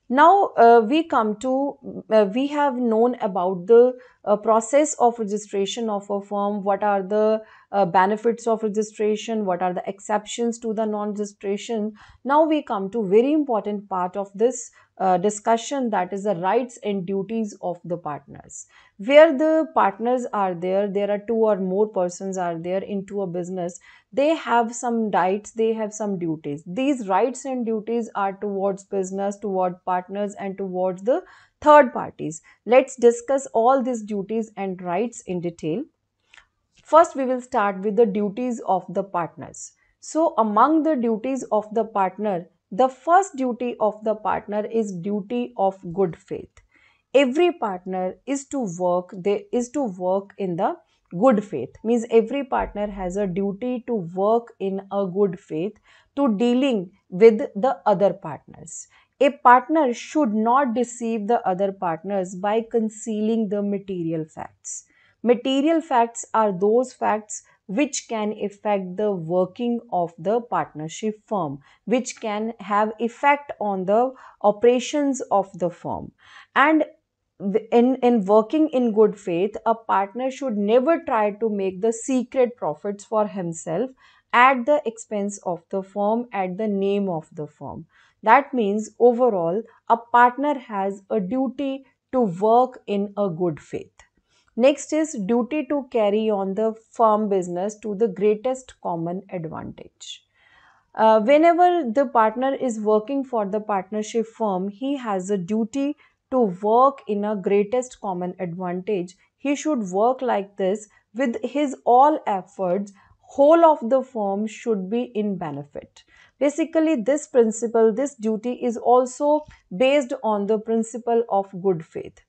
Now we have known about the process of registration of a firm. What are the benefits of registration? What are the exceptions to the non-registration? Now we come to very important part of this discussion, that is the rights and duties of the partners. Where the partners are there, there are two or more persons are there into a business, they have some rights, they have some duties. These rights and duties are towards business, toward partners, and towards the third parties. Let's discuss all these duties and rights in detail. First, we will start with the duties of the partners. So, among the duties of the partner, the first duty of the partner is duty of good faith. Every partner is to work, they is to work in the good faith. Means every partner has a duty to work in a good faith to dealing with the other partners. A partner should not deceive the other partners by concealing the material facts. Material facts are those facts which can affect the working of the partnership firm, which can have effect on the operations of the firm. And in working in good faith, a partner should never try to make the secret profits for himself at the expense of the firm, at the name of the firm. That means overall a partner has a duty to work in a good faith. Next is duty to carry on the firm business to the greatest common advantage. Whenever the partner is working for the partnership firm, he has a duty to work in a greatest common advantage. He should work like this with his all efforts. Whole of the firm should be in benefit. Basically, this principle, this duty is also based on the principle of good faith.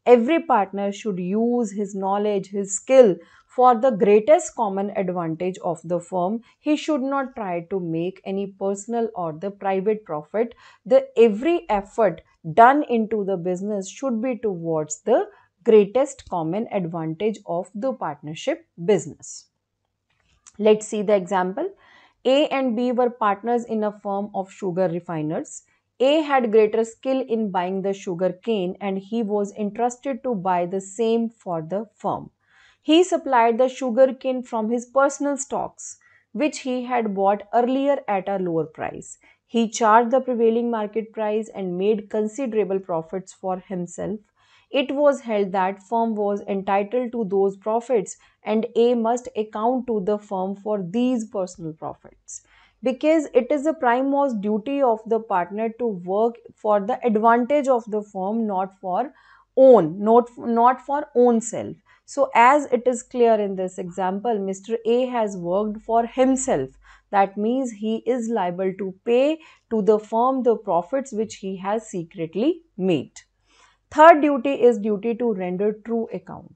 Every partner should use his knowledge, his skill for the greatest common advantage of the firm. He should not try to make any personal or the private profit. The every effort done into the business should be towards the greatest common advantage of the partnership business. Let's see the example. A and B were partners in a firm of sugar refiners. A had greater skill in buying the sugar cane and he was entrusted to buy the same for the firm. He supplied the sugar cane from his personal stocks, which he had bought earlier at a lower price. He charged the prevailing market price and made considerable profits for himself. It was held that firm was entitled to those profits and A must account to the firm for these personal profits, because it is the primemost duty of the partner to work for the advantage of the firm, not for not for own self. So as it is clear in this example, Mr. A has worked for himself. That means he is liable to pay to the firm the profits which he has secretly made. Third duty is duty to render true account.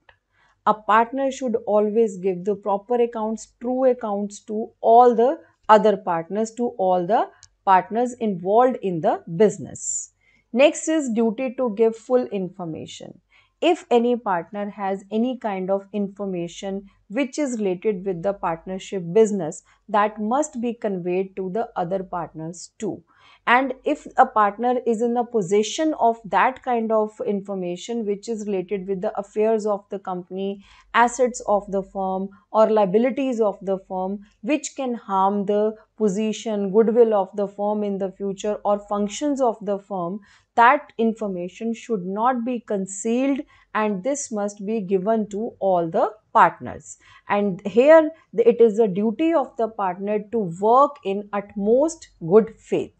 A partner should always give the proper accounts, true accounts to all the other partners, to all the partners involved in the business. Next is duty to give full information. If any partner has any kind of information which is related with the partnership business, that must be conveyed to the other partners too. And if a partner is in a possession of that kind of information which is related with the affairs of the company, assets of the firm, or liabilities of the firm, which can harm the position, goodwill of the firm in the future, or functions of the firm, that information should not be concealed, and this must be given to all the partners. And here it is the duty of the partner to work in utmost good faith.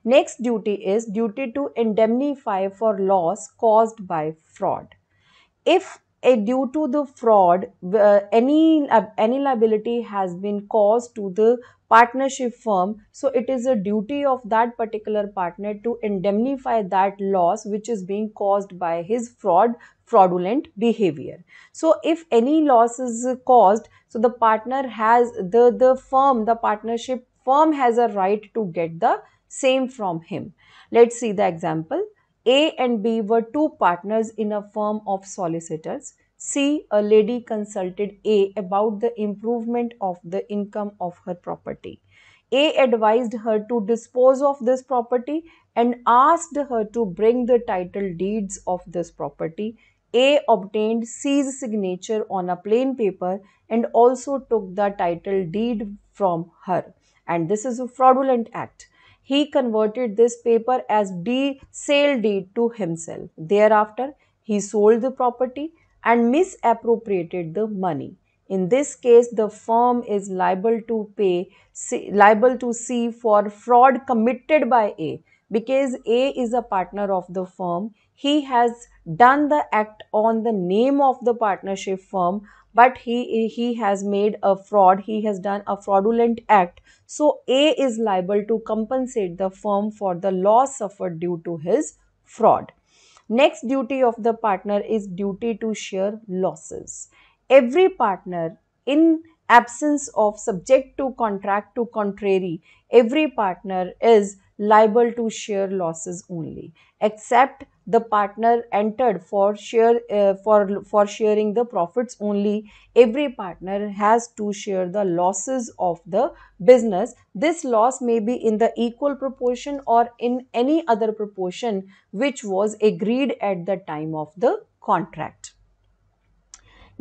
Next duty is duty to indemnify for loss caused by fraud. If due to the fraud any liability has been caused to the partnership firm, so it is a duty of that particular partner to indemnify that loss which is being caused by his fraudulent behavior. So if any loss is caused, so the partner has the partnership firm has a right to get the same from him. Let's see the example. A and B were two partners in a firm of solicitors. C, a lady consulted A about the improvement of the income of her property. A advised her to dispose of this property and asked her to bring the title deeds of this property. A obtained C's signature on a plain paper and also took the title deed from her. And this is a fraudulent act. He converted this paper as sale deed to himself. Thereafter, he sold the property and misappropriated the money. In this case, the firm is liable to sue for fraud committed by A, because A is a partner of the firm. He has done the act on the name of the partnership firm, but he has made a fraud. He has done a fraudulent act. So A is liable to compensate the firm for the loss suffered due to his fraud. Next duty of the partner is duty to share losses. Every partner, in absence of subject to contract to contrary, every partner is liable to share losses only, except the partner entered for sharing the profits only. Every partner has to share the losses of the business. This loss may be in the equal proportion or in any other proportion which was agreed at the time of the contract.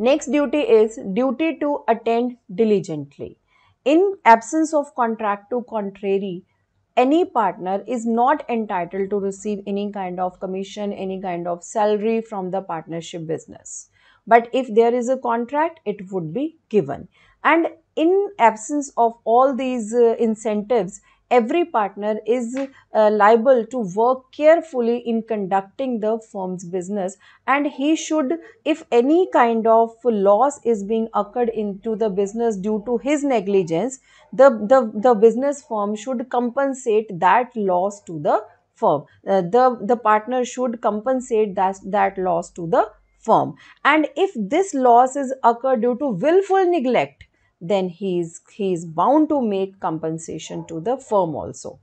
Next duty is duty to attend diligently. In absence of contract to contrary, any partner is not entitled to receive any kind of commission, any kind of salary from the partnership business. But if there is a contract, it would be given. And in absence of all these incentives, every partner is liable to work carefully in conducting the firm's business, and he should, if any kind of loss is being occurred into the business due to his negligence, the business firm should compensate that loss to the firm. The partner should compensate that loss to the firm. And if this loss is occurred due to willful neglect, then he is bound to make compensation to the firm also.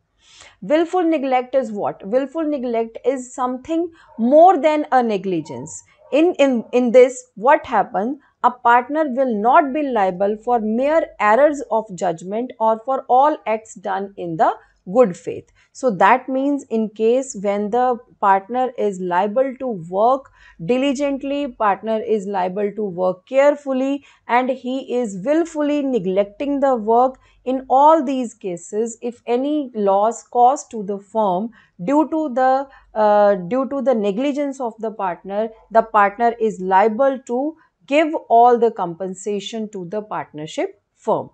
Willful neglect is what? Willful neglect is something more than a negligence. In this, what happens? A partner will not be liable for mere errors of judgment or for all acts done in the good faith. So that means in case when the partner is liable to work diligently, partner is liable to work carefully, and he is willfully neglecting the work, in all these cases, if any loss caused to the firm due to the negligence of the partner is liable to give all the compensation to the partnership firm.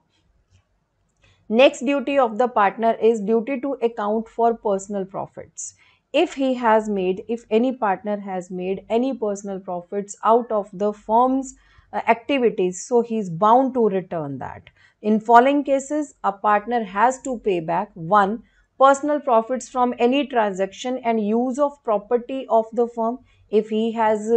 Next duty of the partner is duty to account for personal profits. If any partner has made any personal profits out of the firm's activities, so he is bound to return that. In following cases, a partner has to pay back: 1. Personal profits from any transaction and use of property of the firm. If he has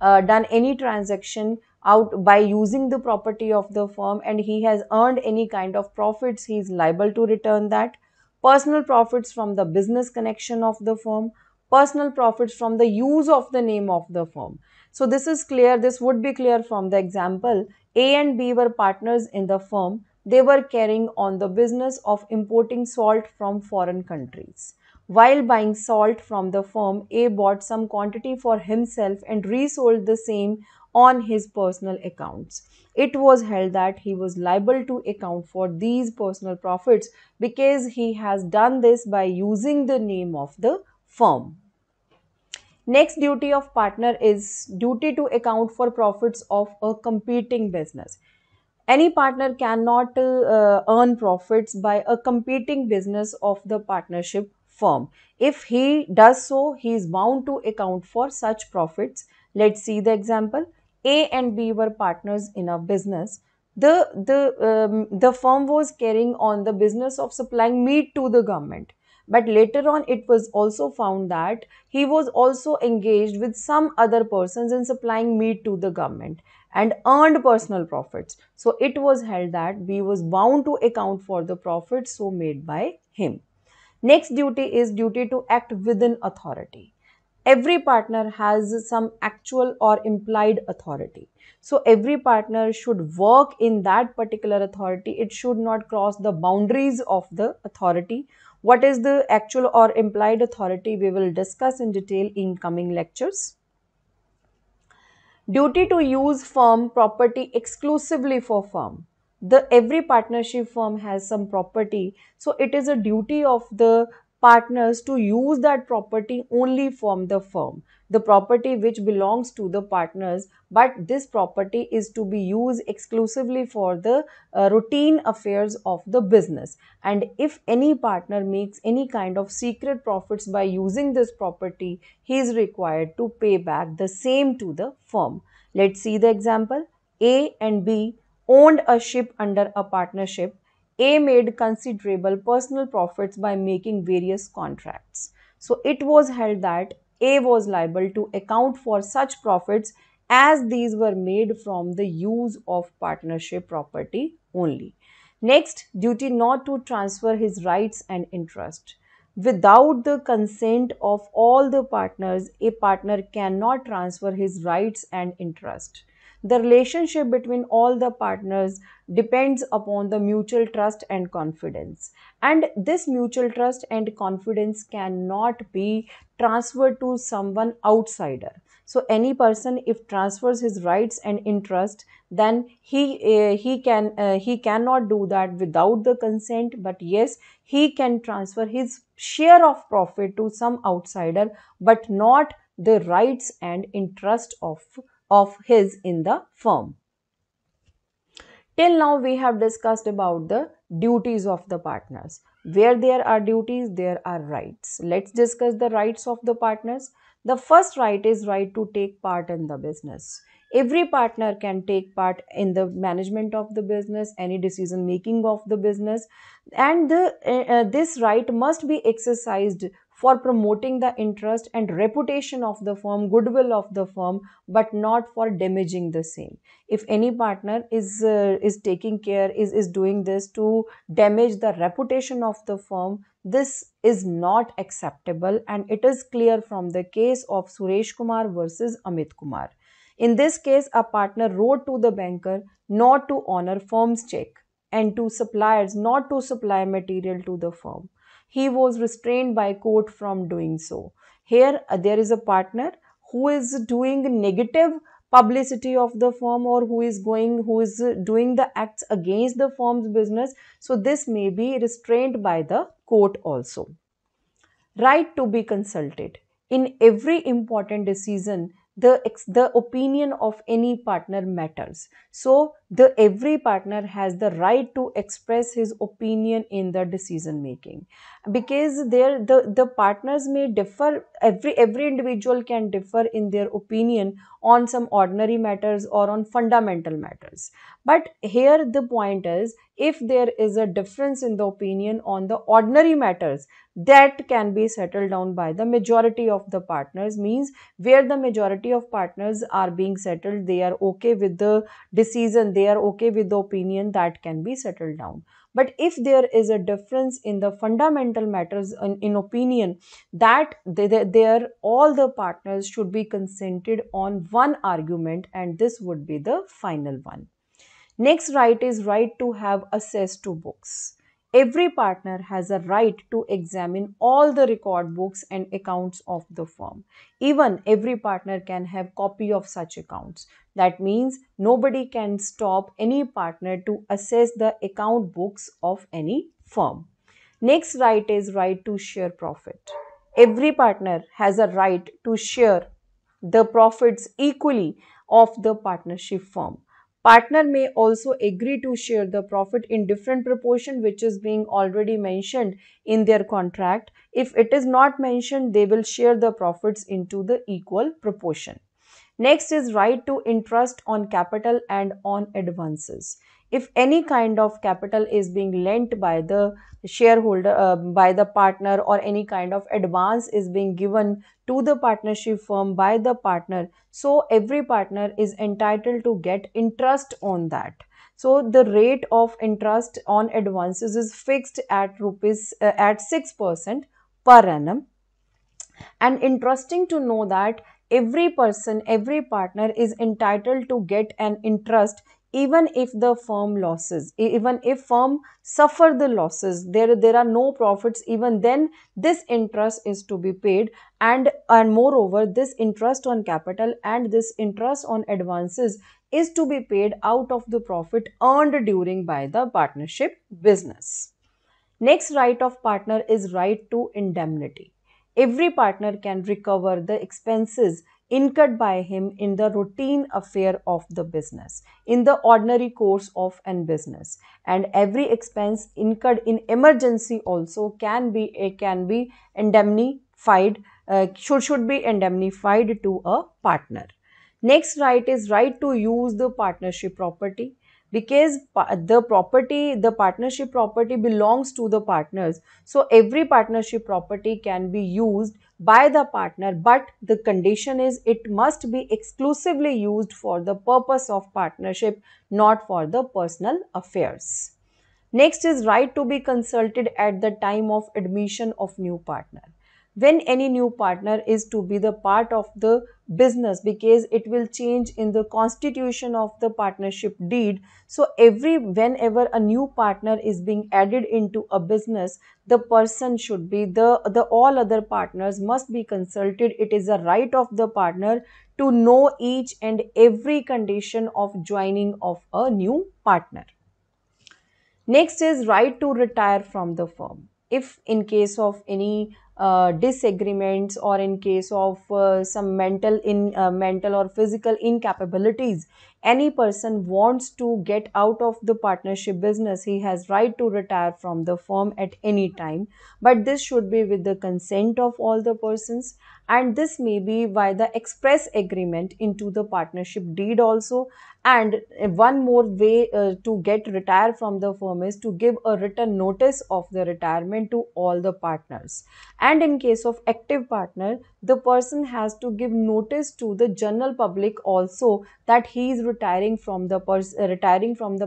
done any transaction out by using the property of the firm and he has earned any kind of profits, he is liable to return that. Personal profits from the business connection of the firm, personal profits from the use of the name of the firm. So this is clear. This would be clear from the example. A and B were partners in the firm. They were carrying on the business of importing salt from foreign countries. While buying salt from the firm, A bought some quantity for himself and resold the same on his personal accounts. It was held that he was liable to account for these personal profits because he has done this by using the name of the firm. Next duty of partner is duty to account for profits of a competing business. Any partner cannot earn profits by a competing business of the partnership firm. If he does so, he is bound to account for such profits. Let's see the example. A and B were partners in a business. The firm was carrying on the business of supplying meat to the government. But later on, it was also found that he was also engaged with some other persons in supplying meat to the government and earned personal profits. So it was held that B was bound to account for the profits so made by him. Next duty is duty to act within authority. Every partner has some actual or implied authority. So every partner should work in that particular authority. It should not cross the boundaries of the authority. What is the actual or implied authority we will discuss in detail in coming lectures. Duty to use firm property exclusively for firm. The every partnership firm has some property, so it is a duty of the partners to use that property only from the firm. The property which belongs to the partners, but this property is to be used exclusively for the routine affairs of the business. And if any partner makes any kind of secret profits by using this property, he is required to pay back the same to the firm. Let's see the example. A and B owned a ship under a partnership. A made considerable personal profits by making various contracts. So it was held that A was liable to account for such profits as these were made from the use of partnership property only. Next, duty not to transfer his rights and interest. Without the consent of all the partners, a partner cannot transfer his rights and interest. The relationship between all the partners depends upon the mutual trust and confidence. And this mutual trust and confidence cannot be transferred to someone outsider. So any person if transfers his rights and interest, then he cannot do that without the consent, but yes, he can transfer his share of profit to some outsider, but not the rights and interest of his in the firm. Till now, we have discussed about the duties of the partners. Where there are duties, there are rights. Let's discuss the rights of the partners. The first right is right to take part in the business. Every partner can take part in the management of the business, any decision making of the business, and this right must be exercised for promoting the interest and reputation of the firm, goodwill of the firm, but not for damaging the same. If any partner is taking care, is doing this to damage the reputation of the firm, this is not acceptable, and it is clear from the case of Suresh Kumar versus Amit Kumar. In this case, a partner wrote to the banker not to honor firm's check and to suppliers not to supply material to the firm. He was restrained by court from doing so. Here there is a partner who is doing negative publicity of the firm, or who is doing the acts against the firm's business, so this may be restrained by the court also. Right to be consulted. In every important decision, the opinion of any partner matters. So the every partner has the right to express his opinion in the decision making, because the partners may differ. Every individual can differ in their opinion on some ordinary matters or on fundamental matters. But here the point is, if there is a difference in the opinion on the ordinary matters, that can be settled down by the majority of the partners. Means where the majority of partners are being settled, they are okay with the decision, they are okay with the opinion, that can be settled down. But if there is a difference in the fundamental matters in opinion, that there all the partners should be consented on one argument, and this would be the final one. Next right is right to have access to books. Every partner has a right to examine all the record books and accounts of the firm. Even every partner can have copy of such accounts. That means nobody can stop any partner to assess the account books of any firm. Next right is right to share profit. Every partner has a right to share the profits equally of the partnership firm. Partner may also agree to share the profit in different proportion, which is being already mentioned in their contract. If it is not mentioned, they will share the profits into the equal proportion. Next is right to interest on capital and on advances. If any kind of capital is being lent by the shareholder, by the partner, or any kind of advance is being given to the partnership firm by the partner, so every partner is entitled to get interest on that. So the rate of interest on advances is fixed at rupees at 6% per annum. And interesting to know that every person, every partner is entitled to get an interest even if the firm losses, even if firm suffer the losses, there are no profits, even then this interest is to be paid. And moreover, this interest on capital and this interest on advances is to be paid out of the profit earned during by the partnership business. Next right of partner is right to indemnity. Every partner can recover the expenses incurred by him in the routine affair of the business, in the ordinary course of an business, and every expense incurred in emergency also can be indemnified, should be indemnified to a partner. Next right is right to use the partnership property, because the partnership property belongs to the partners, so every partnership property can be used by the partner, but the condition is it must be exclusively used for the purpose of partnership, not for the personal affairs. Next is right to be consulted at the time of admission of new partner. When any new partner is to be the part of the business, because it will change in the constitution of the partnership deed. So whenever a new partner is being added into a business, the person should be the all other partners must be consulted. It is a right of the partner to know each and every condition of joining of a new partner. Next is right to retire from the firm. If in case of any disagreements, or in case of some mental or physical incapabilities, any person wants to get out of the partnership business, he has right to retire from the firm at any time. But this should be with the consent of all the persons, and this may be by the express agreement into the partnership deed also. And one more way to get retire from the firm is to give a written notice of the retirement to all the partners. And in case of active partner, the person has to give notice to the general public also that he is retiring from the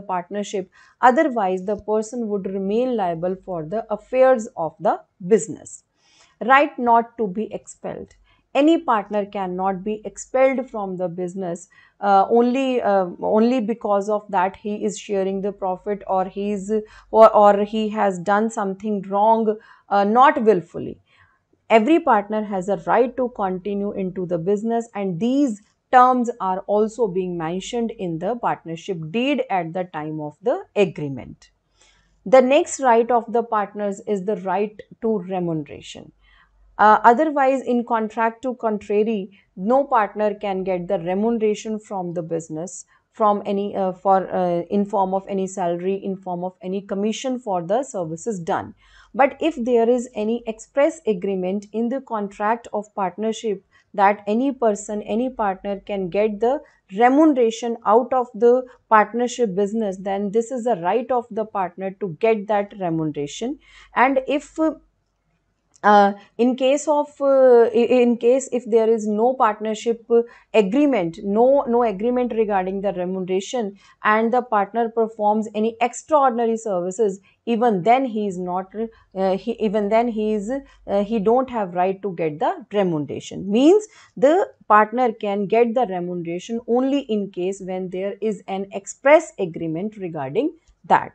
partnership. Otherwise, the person would remain liable for the affairs of the business. Right not to be expelled. Any partner cannot be expelled from the business only because of that he is sharing the profit, or he has done something wrong, not willfully. Every partner has a right to continue into the business, and these terms are also being mentioned in the partnership deed at the time of the agreement. The next right of the partners is the right to remuneration. Otherwise, in contract to contrary, no partner can get the remuneration from the business, from any for in form of any salary, in form of any commission for the services done. But if there is any express agreement in the contract of partnership that any person, any partner can get the remuneration out of the partnership business, then this is a right of the partner to get that remuneration. And if in case if there is no partnership agreement, no agreement regarding the remuneration, and the partner performs any extraordinary services, even then he is not he even then he is he don't have right to get the remuneration. Means the partner can get the remuneration only in case when there is an express agreement regarding that.